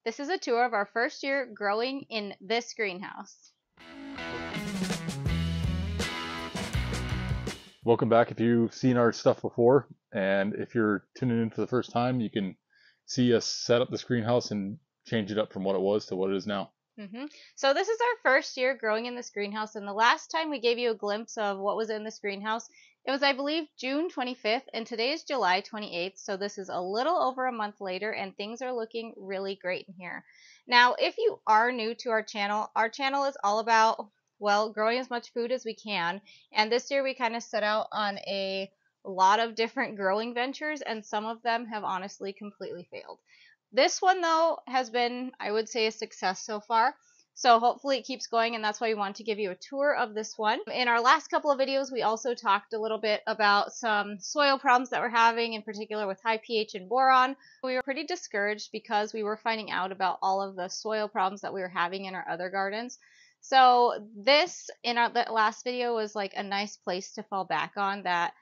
This is a tour of our first year growing in this greenhouse. Welcome back if you've seen our stuff before, and if you're tuning in for the first time, you can see us set up this greenhouse and change it up from what it was to what it is now. So this is our first year growing in this greenhouse, and the last time we gave you a glimpse of what was in this greenhouse, it was, I believe, June 25th, and today is July 28th, so this is a little over a month later, and things are looking really great in here. Now, if you are new to our channel is all about, well, growing as much food as we can, and this year we kind of set out on a lot of different growing ventures, and some of them have honestly completely failed. This one, though, has been, I would say, a success so far. So hopefully it keeps going, and that's why we want to give you a tour of this one. In our last couple of videos, we also talked a little bit about some soil problems that we're having, in particular with high pH and boron. We were pretty discouraged because we were finding out about all of the soil problems that we were having in our other gardens. So this, in that last video, was like a nice place to fall back on, that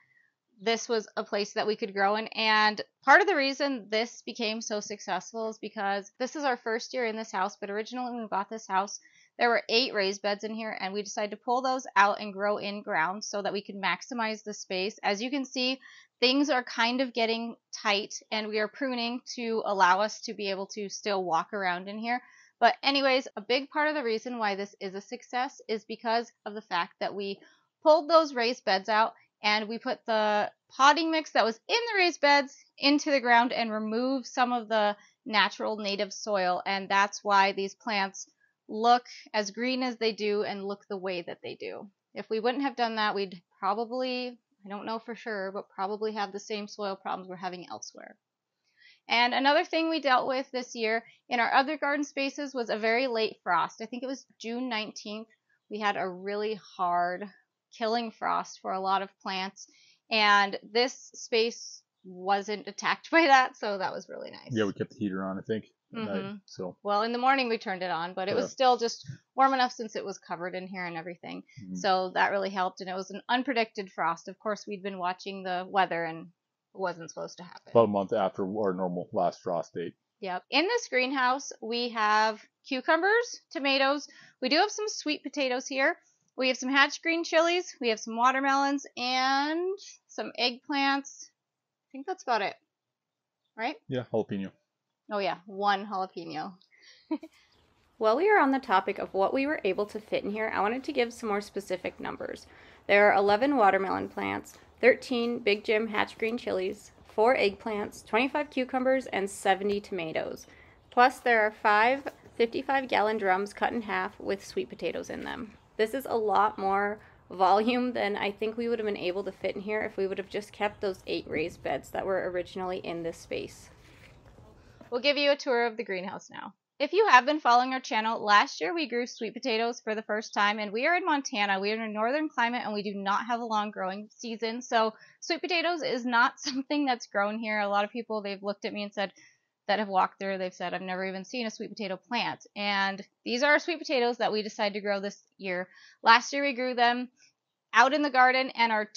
this was a place that we could grow in. And part of the reason this became so successful is because this is our first year in this house, but originally when we bought this house, there were 8 raised beds in here, and we decided to pull those out and grow in ground so that we could maximize the space. As you can see, things are kind of getting tight, and we are pruning to allow us to be able to still walk around in here. But anyways, a big part of the reason why this is a success is because of the fact that we pulled those raised beds out, and we put the potting mix that was in the raised beds into the ground and removed some of the natural native soil. And that's why these plants look as green as they do and look the way that they do. If we wouldn't have done that, we'd probably, I don't know for sure, but probably have the same soil problems we're having elsewhere. And another thing we dealt with this year in our other garden spaces was a very late frost. I think it was June 19th. We had a really hard killing frost for a lot of plants, and this space wasn't attacked by that, so that was really nice. Yeah, we kept the heater on, I think, at night, so. Well, in the morning we turned it on, but it was still just warm enough since it was covered in here and everything. So that really helped, and it was an unpredicted frost. Of course, we'd been watching the weather, and it wasn't supposed to happen. About a month after our normal last frost date. Yep. In this greenhouse, we have cucumbers, tomatoes. We do have some sweet potatoes here. We have some hatch green chilies, we have some watermelons, and some eggplants. I think that's about it, right? Yeah, jalapeno. Oh yeah, 1 jalapeno. While we are on the topic of what we were able to fit in here, I wanted to give some more specific numbers. There are 11 watermelon plants, 13 Big Jim hatch green chilies, 4 eggplants, 25 cucumbers, and 70 tomatoes. Plus there are 5 55-gallon drums cut in half with sweet potatoes in them. This is a lot more volume than I think we would have been able to fit in here if we would have just kept those 8 raised beds that were originally in this space. We'll give you a tour of the greenhouse now. If you have been following our channel, last year we grew sweet potatoes for the first time, and we are in Montana. We are in a northern climate, and we do not have a long growing season, so sweet potatoes is not something that's grown here. A lot of people, they've looked at me and said, that have walked through, they've said, I've never even seen a sweet potato plant. And these are sweet potatoes that we decided to grow this year. Last year we grew them out in the garden, and our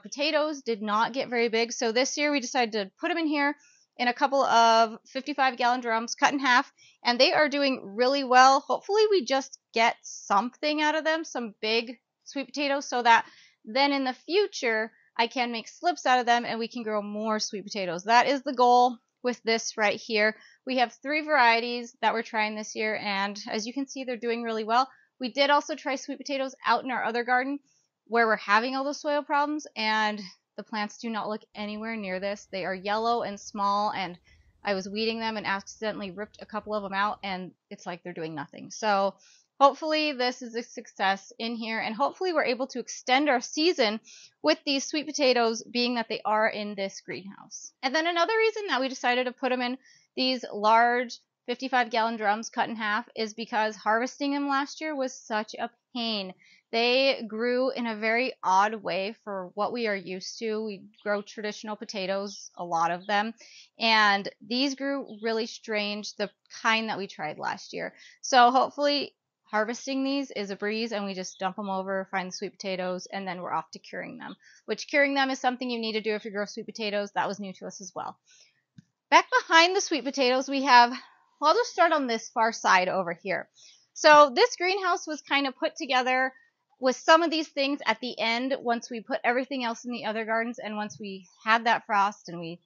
potatoes did not get very big. So this year we decided to put them in here in a couple of 55-gallon drums cut in half, and they are doing really well. Hopefully we just get something out of them, some big sweet potatoes, so that then in the future I can make slips out of them and we can grow more sweet potatoes. That is the goal with this right here. We have 3 varieties that we're trying this year, and as you can see, they're doing really well. We did also try sweet potatoes out in our other garden where we're having all the soil problems, and the plants do not look anywhere near this. They are yellow and small, and I was weeding them and accidentally ripped a couple of them out, and it's like they're doing nothing. So hopefully this is a success in here, and hopefully we're able to extend our season with these sweet potatoes, being that they are in this greenhouse. And then another reason that we decided to put them in these large 55-gallon drums cut in half is because harvesting them last year was such a pain. They grew in a very odd way for what we are used to. We grow traditional potatoes, a lot of them, and these grew really strange, the kind that we tried last year. So hopefully harvesting these is a breeze, and we just dump them over, find the sweet potatoes, and then we're off to curing them, which curing them is something you need to do if you grow sweet potatoes. That was new to us as well. Back behind the sweet potatoes, we have Well, I'll just start on this far side over here. So this greenhouse was kind of put together with some of these things at the end once we put everything else in the other gardens and once we had that frost, and we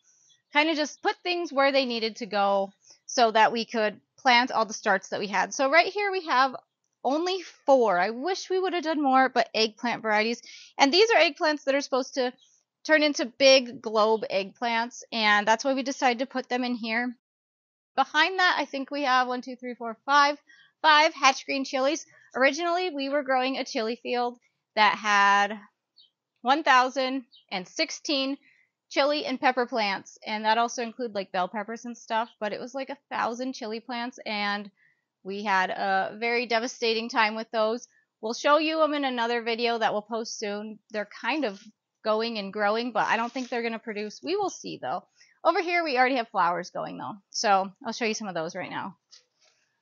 kind of just put things where they needed to go so that we could plant all the starts that we had. So right here we have only 4. I wish we would have done more, but eggplant varieties. And these are eggplants that are supposed to turn into big globe eggplants, and that's why we decided to put them in here. Behind that, I think we have 1, 2, 3, 4, 5 hatch green chilies. Originally, we were growing a chili field that had 1,016 chili and pepper plants, and that also include like bell peppers and stuff, but it was like 1,000 chili plants, and we had a very devastating time with those. We'll show you them in another video that we'll post soon. They're kind of going and growing, but I don't think they're going to produce. We will see though. Over here we already have flowers going though, so I'll show you some of those right now.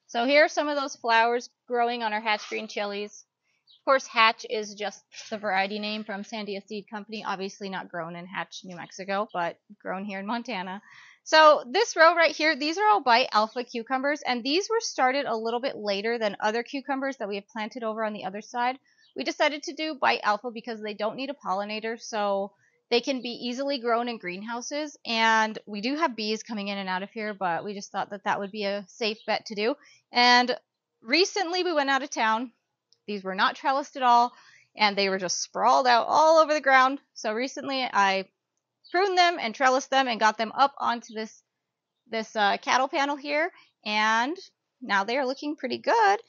So here are some of those flowers growing on our hatch green chilies. Of course, Hatch is just the variety name from Sandia Seed Company, obviously not grown in Hatch, New Mexico, but grown here in Montana. So this row right here, these are all Bite Alpha cucumbers, and these were started a little bit later than other cucumbers that we have planted over on the other side. We decided to do Bite Alpha because they don't need a pollinator, so they can be easily grown in greenhouses, and we do have bees coming in and out of here, but we just thought that that would be a safe bet to do. And recently we went out of town. These were not trellised at all, and they were just sprawled out all over the ground. So recently I pruned them and trellised them and got them up onto this cattle panel here, and now they are looking pretty good.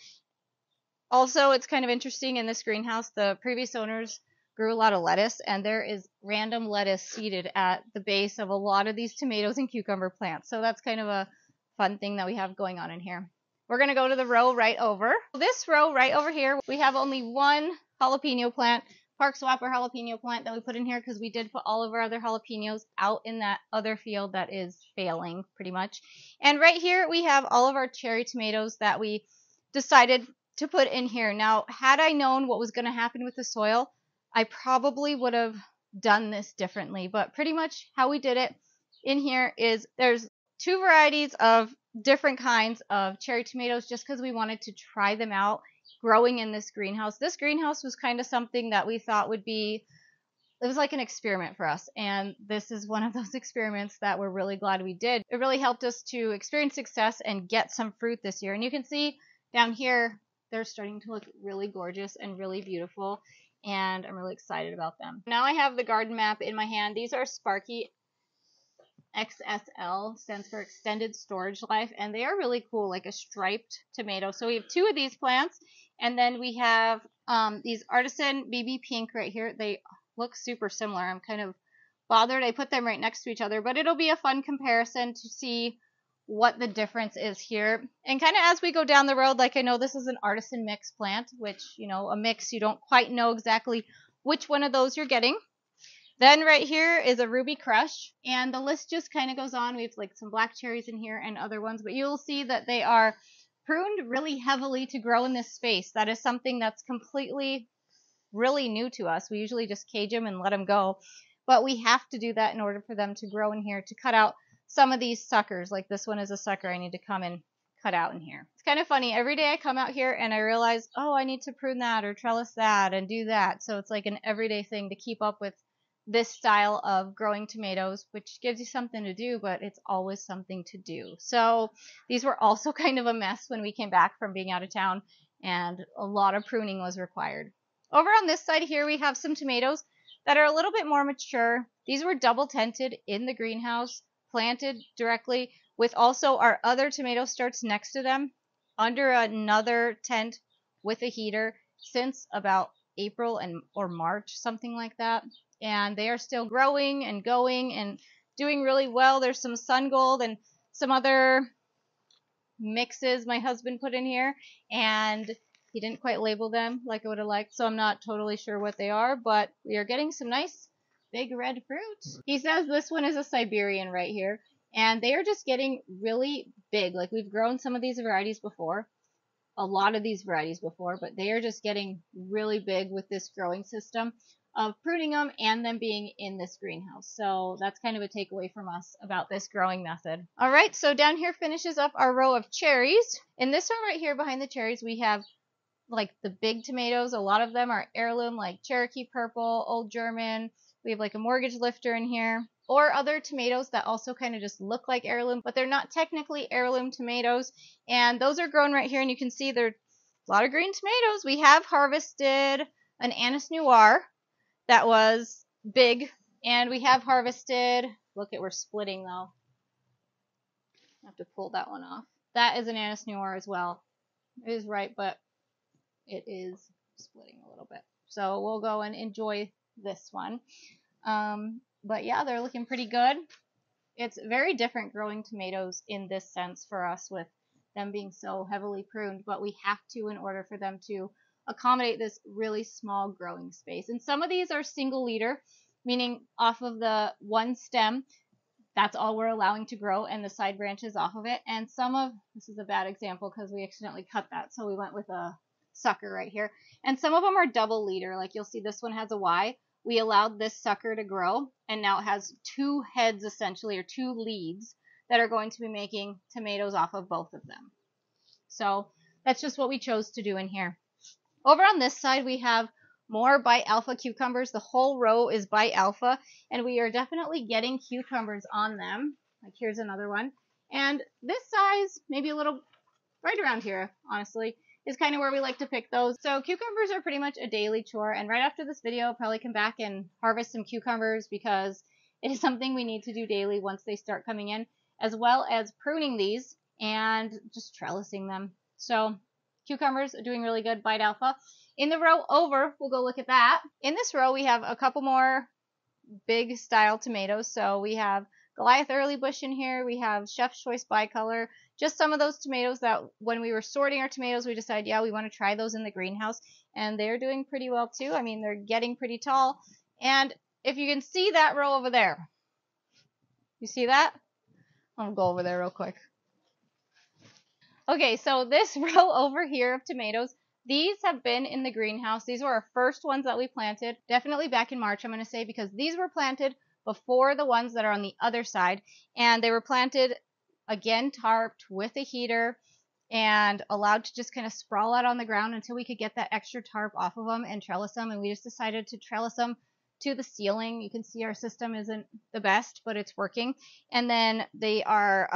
Also, it's kind of interesting in this greenhouse, the previous owners grew a lot of lettuce, and there is random lettuce seeded at the base of a lot of these tomatoes and cucumber plants. So that's kind of a fun thing that we have going on in here. We're going to go to the row right over. This row right over here, we have only one jalapeno plant, Park Swapper jalapeno plant that we put in here because we did put all of our other jalapenos out in that other field that is failing pretty much. And right here we have all of our cherry tomatoes that we decided to put in here. Now, had I known what was going to happen with the soil, I probably would have done this differently. But pretty much how we did it in here is there's 2 varieties of different kinds of cherry tomatoes just because we wanted to try them out growing in this greenhouse. This greenhouse was kind of something that we thought would be, it was like an experiment for us, and this is one of those experiments that we're really glad we did. It really helped us to experience success and get some fruit this year. And you can see down here they're starting to look really gorgeous and really beautiful, and I'm really excited about them. Now I have the garden map in my hand. These are Sparky XSL, stands for extended storage life, and they are really cool, like a striped tomato. So we have 2 of these plants, and then we have these Artisan BB Pink right here. They look super similar. I'm kind of bothered I put them right next to each other, but it'll be a fun comparison to see what the difference is here. And kind of as we go down the road, like I know this is an Artisan mix plant, which, you know, a mix, you don't quite know exactly which one of those you're getting. Then right here is a Ruby Crush, and the list just kind of goes on. We have like some black cherries in here and other ones, but you'll see that they are pruned really heavily to grow in this space. That is something that's completely really new to us. We usually just cage them and let them go, but we have to do that in order for them to grow in here, to cut out some of these suckers. Like this one is a sucker I need to come and cut out in here. It's kind of funny. Every day I come out here and I realize, oh, I need to prune that or trellis that and do that. So it's like an everyday thing to keep up with this style of growing tomatoes, which gives you something to do, but it's always something to do. So these were also kind of a mess when we came back from being out of town, and a lot of pruning was required. Over on this side here, we have some tomatoes that are a little bit more mature. These were double tented in the greenhouse, planted directly with also our other tomato starts next to them under another tent with a heater since about April or March, something like that. And they are still growing and going and doing really well. There's some sun gold and some other mixes my husband put in here, and he didn't quite label them like I would have liked, so I'm not totally sure what they are, but we are getting some nice big red fruit. He says this one is a Siberian right here, and they are just getting really big. Like, we've grown some of these varieties before, a lot of these varieties before, but they are just getting really big with this growing system. of pruning them and them being in this greenhouse. So that's kind of a takeaway from us about this growing method. All right, so down here finishes up our row of cherries. In this one right here behind the cherries, we have like the big tomatoes. A lot of them are heirloom, like Cherokee Purple, Old German. We have like a mortgage lifter in here, or other tomatoes that also kind of just look like heirloom, but they're not technically heirloom tomatoes. And those are grown right here, and you can see there are a lot of green tomatoes. We have harvested an Anise Noir that was big, and we have harvested, look at, we're splitting though. I have to pull that one off. That is an Anise Noir as well. It is ripe, but it is splitting a little bit. So we'll go and enjoy this one. But yeah, they're looking pretty good. It's very different growing tomatoes in this sense for us with them being so heavily pruned, but we have to in order for them to accommodate this really small growing space. And some of these are single leader, meaning off of the one stem, that's all we're allowing to grow, and the side branches off of it. And some of, this is a bad example because we accidentally cut that, so we went with a sucker right here. And some of them are double leader, like you'll see this one has a Y. We allowed this sucker to grow, and now it has two heads essentially, or two leads that are going to be making tomatoes off of both of them. So that's just what we chose to do in here. Over on this side, we have more Bite Alpha cucumbers. The whole row is Bite Alpha, and we are definitely getting cucumbers on them. Like here's another one. And this size, maybe a little right around here, honestly, is kind of where we like to pick those. So cucumbers are pretty much a daily chore, and right after this video, I'll probably come back and harvest some cucumbers because it is something we need to do daily once they start coming in, as well as pruning these and just trellising them. So cucumbers are doing really good, Bite Alpha. In the row over, we'll go look at that. In this row, we have a couple more big style tomatoes. So we have Goliath Early Bush in here. We have Chef's Choice Bicolor. Just some of those tomatoes that when we were sorting our tomatoes, we decided, yeah, we want to try those in the greenhouse. And they're doing pretty well too. I mean, they're getting pretty tall. And if you can see that row over there, you see that? I'll go over there real quick. Okay, so this row over here of tomatoes, these have been in the greenhouse. These were our first ones that we planted, definitely back in March, I'm going to say, because these were planted before the ones that are on the other side. And they were planted, again, tarped with a heater and allowed to just kind of sprawl out on the ground until we could get that extra tarp off of them and trellis them. And we just decided to trellis them to the ceiling. You can see our system isn't the best, but it's working. And then they are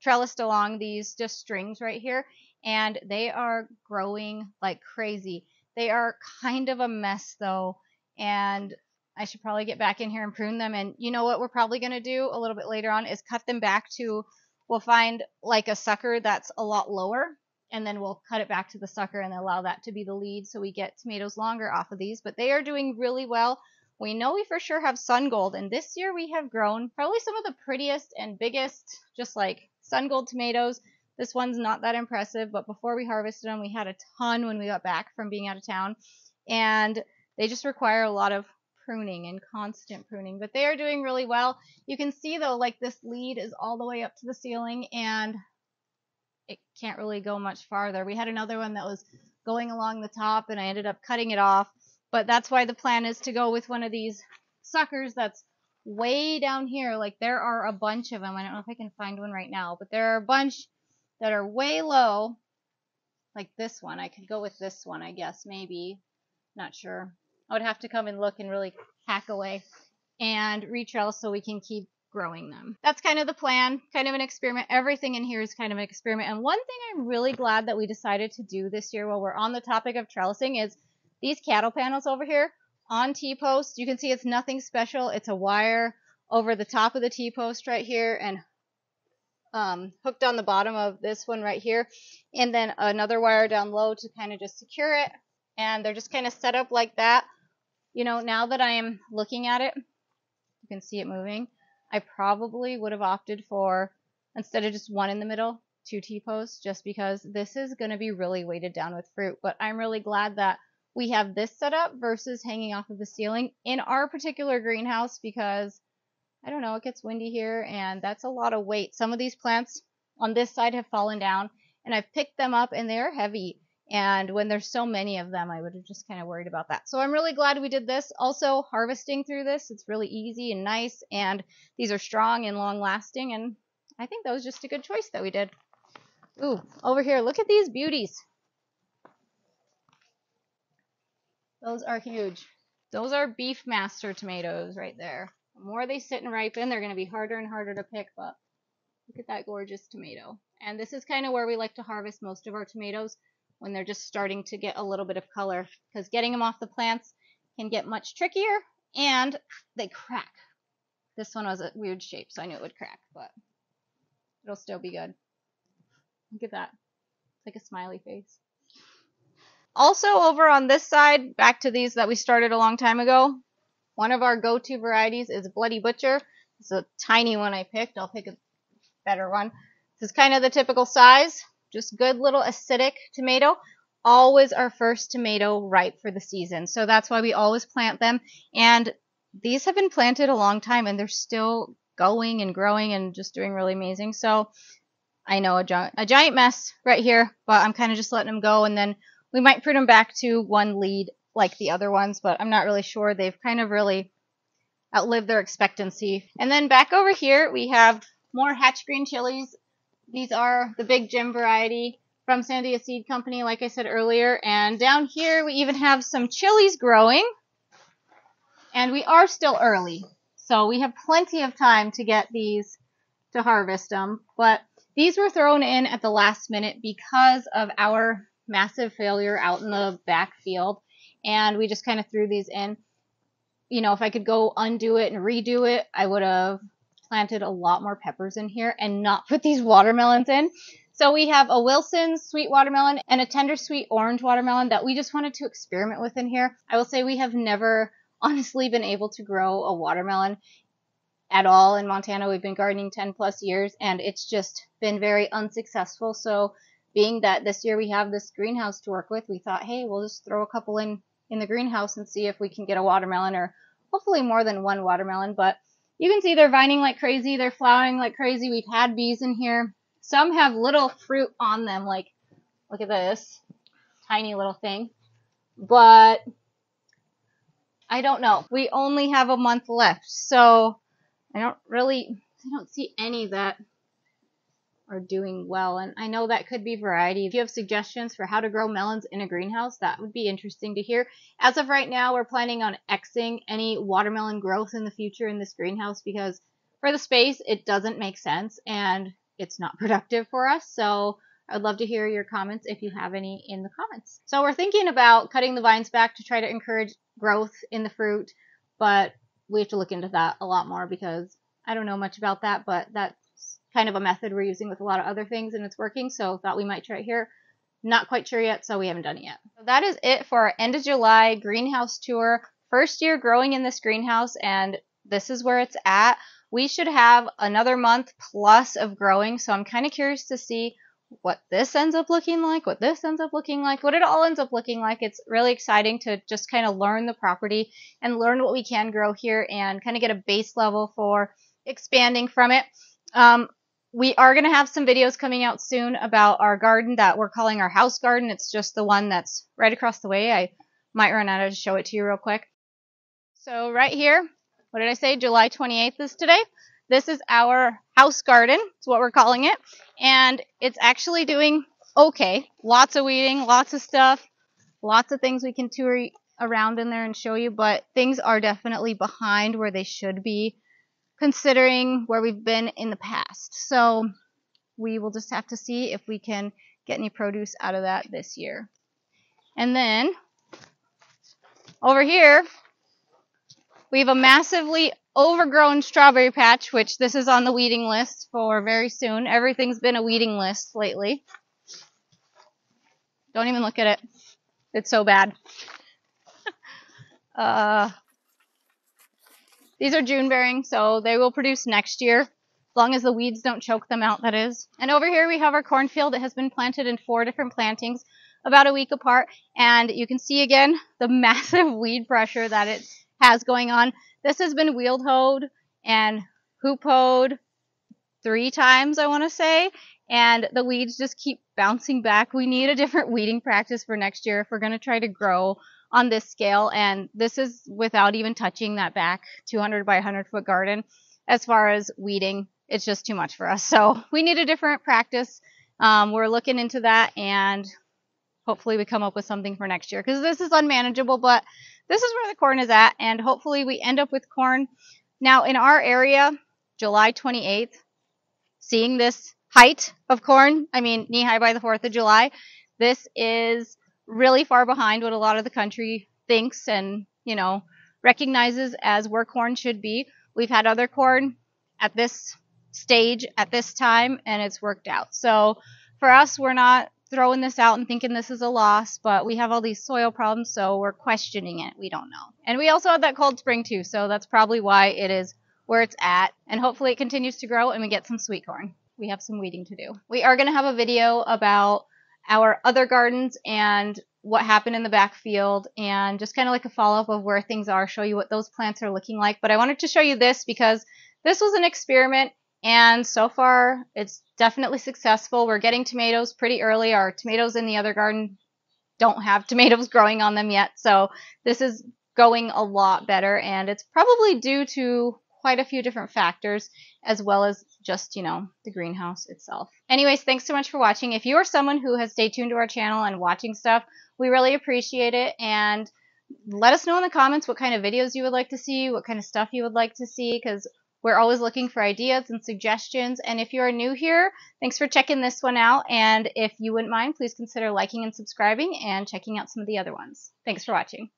trellised along these just strings right here, and they are growing like crazy. They are kind of a mess though, and I should probably get back in here and prune them. And you know what we're probably going to do a little bit later on is cut them back to, we'll find like a sucker that's a lot lower, and then we'll cut it back to the sucker and allow that to be the lead so we get tomatoes longer off of these. But they are doing really well. We know we for sure have sun gold, and this year we have grown probably some of the prettiest and biggest, just like sun gold tomatoes. This one's not that impressive, but before we harvested them, we had a ton when we got back from being out of town, and they just require a lot of pruning and constant pruning, but they are doing really well. You can see though, like this lead is all the way up to the ceiling, and it can't really go much farther. We had another one that was going along the top, and I ended up cutting it off, but that's why the plan is to go with one of these suckers that's way down here. Like there are a bunch of them. I don't know if I can find one right now, but there are a bunch that are way low, like this one. I could go with this one, I guess, maybe. Not sure. I would have to come and look and really hack away and retrellis so we can keep growing them. That's kind of the plan, kind of an experiment. Everything in here is kind of an experiment. And one thing I'm really glad that we decided to do this year while we're on the topic of trellising is these cattle panels over here on T-posts. You can see it's nothing special. It's a wire over the top of the T-post right here and hooked on the bottom of this one right here, and then another wire down low to kind of just secure it. And they're just kind of set up like that. You know, now that I am looking at it, you can see it moving. I probably would have opted for, instead of just one in the middle, 2 T-posts, just because this is going to be really weighted down with fruit. But I'm really glad that we have this set up versus hanging off of the ceiling in our particular greenhouse, because I don't know, it gets windy here, and that's a lot of weight. Some of these plants on this side have fallen down, and I've picked them up, and they're heavy. And when there's so many of them, I would have just kind of worried about that. So I'm really glad we did this. Also, harvesting through this, it's really easy and nice, and these are strong and long lasting, and I think that was just a good choice that we did. Ooh, over here, look at these beauties. Those are huge. Those are Beef Master tomatoes right there. The more they sit and ripen, they're going to be harder and harder to pick, but look at that gorgeous tomato. And this is kind of where we like to harvest most of our tomatoes, when they're just starting to get a little bit of color, because getting them off the plants can get much trickier, and they crack. This one was a weird shape, so I knew it would crack, but it'll still be good. Look at that. It's like a smiley face. Also, over on this side, back to these that we started a long time ago, one of our go-to varieties is Bloody Butcher. It's a tiny one I picked. I'll pick a better one. This is kind of the typical size. Just good little acidic tomato. Always our first tomato ripe for the season. So that's why we always plant them. And these have been planted a long time, and they're still going and growing and just doing really amazing. So I know a giant mess right here, but I'm kind of just letting them go. And then we might prune them back to one lead like the other ones, but I'm not really sure. They've kind of really outlived their expectancy. And then back over here, we have more Hatch Green chilies. These are the Big Jim variety from Sandia Seed Company, like I said earlier. And down here, we even have some chilies growing. And we are still early, so we have plenty of time to get these to harvest them. But these were thrown in at the last minute because of our massive failure out in the back field. And we just kind of threw these in. You know, if I could go undo it and redo it, I would have planted a lot more peppers in here and not put these watermelons in. So we have a Wilson's sweet watermelon and a tender sweet orange watermelon that we just wanted to experiment with in here. I will say we have never honestly been able to grow a watermelon at all in Montana. We've been gardening 10 plus years, and it's just been very unsuccessful. So being that this year we have this greenhouse to work with, we thought, hey, we'll just throw a couple in the greenhouse and see if we can get a watermelon, or hopefully more than one watermelon. But you can see they're vining like crazy. They're flowering like crazy. We've had bees in here. Some have little fruit on them, like, look at this tiny little thing. But I don't know. We only have a month left, so I don't see any that are doing well. And I know that could be variety. If you have suggestions for how to grow melons in a greenhouse, that would be interesting to hear. As of right now, we're planning on Xing any watermelon growth in the future in this greenhouse, because for the space, it doesn't make sense and it's not productive for us. So I'd love to hear your comments if you have any in the comments. So we're thinking about cutting the vines back to try to encourage growth in the fruit, but we have to look into that a lot more, because I don't know much about that, but that's kind of a method we're using with a lot of other things, and it's working, so thought we might try it here. Not quite sure yet, so we haven't done it yet. So that is it for our end of July greenhouse tour. First year growing in this greenhouse, and this is where it's at. We should have another month plus of growing, so I'm kind of curious to see what this ends up looking like, what this ends up looking like, what it all ends up looking like. It's really exciting to just kind of learn the property and learn what we can grow here and kind of get a base level for expanding from it. We are going to have some videos coming out soon about our garden that we're calling our house garden. It's just the one that's right across the way. I might run out to show it to you real quick. So right here, what did I say? July 28th is today. This is our house garden. It's what we're calling it. And it's actually doing okay. Lots of weeding, lots of stuff, lots of things we can tour around in there and show you, but things are definitely behind where they should be, considering where we've been in the past. So we will just have to see if we can get any produce out of that this year. And then over here, we have a massively overgrown strawberry patch, which this is on the weeding list for very soon. Everything's been a weeding list lately. Don't even look at it. It's so bad. These are June bearing, so they will produce next year, as long as the weeds don't choke them out, that is. And over here we have our cornfield. It has been planted in 4 different plantings, about a week apart. And you can see again the massive weed pressure that it has going on. This has been wheeled hoed and hoop hoed 3 times, I want to say. and the weeds just keep bouncing back. We need a different weeding practice for next year if we're going to try to grow on this scale. And this is without even touching that back 200 by 100 foot garden. As far as weeding, it's just too much for us. So we need a different practice. We're looking into that, and hopefully we come up with something for next year, because this is unmanageable, but this is where the corn is at, and hopefully we end up with corn. Now in our area, July 28th, seeing this height of corn, I mean knee high by the 4th of July, this is really far behind what a lot of the country thinks and, you know, recognizes as where corn should be. We've had other corn at this stage at this time, and it's worked out. So for us, we're not throwing this out and thinking this is a loss, but we have all these soil problems, so we're questioning it. We don't know. And we also had that cold spring too, so that's probably why it is where it's at, and hopefully it continues to grow and we get some sweet corn. We have some weeding to do. We are going to have a video about our other gardens and what happened in the backfield, and just kind of like a follow-up of where things are, show you what those plants are looking like. But I wanted to show you this because this was an experiment, and so far it's definitely successful. We're getting tomatoes pretty early. Our tomatoes in the other garden don't have tomatoes growing on them yet, so this is going a lot better, and it's probably due to quite a few different factors, as well as just, you know, the greenhouse itself. Anyways, thanks so much for watching. If you are someone who has stayed tuned to our channel and watching stuff, we really appreciate it, and let us know in the comments what kind of videos you would like to see, what kind of stuff you would like to see, because we're always looking for ideas and suggestions. And if you are new here, thanks for checking this one out, and if you wouldn't mind, please consider liking and subscribing and checking out some of the other ones. Thanks for watching.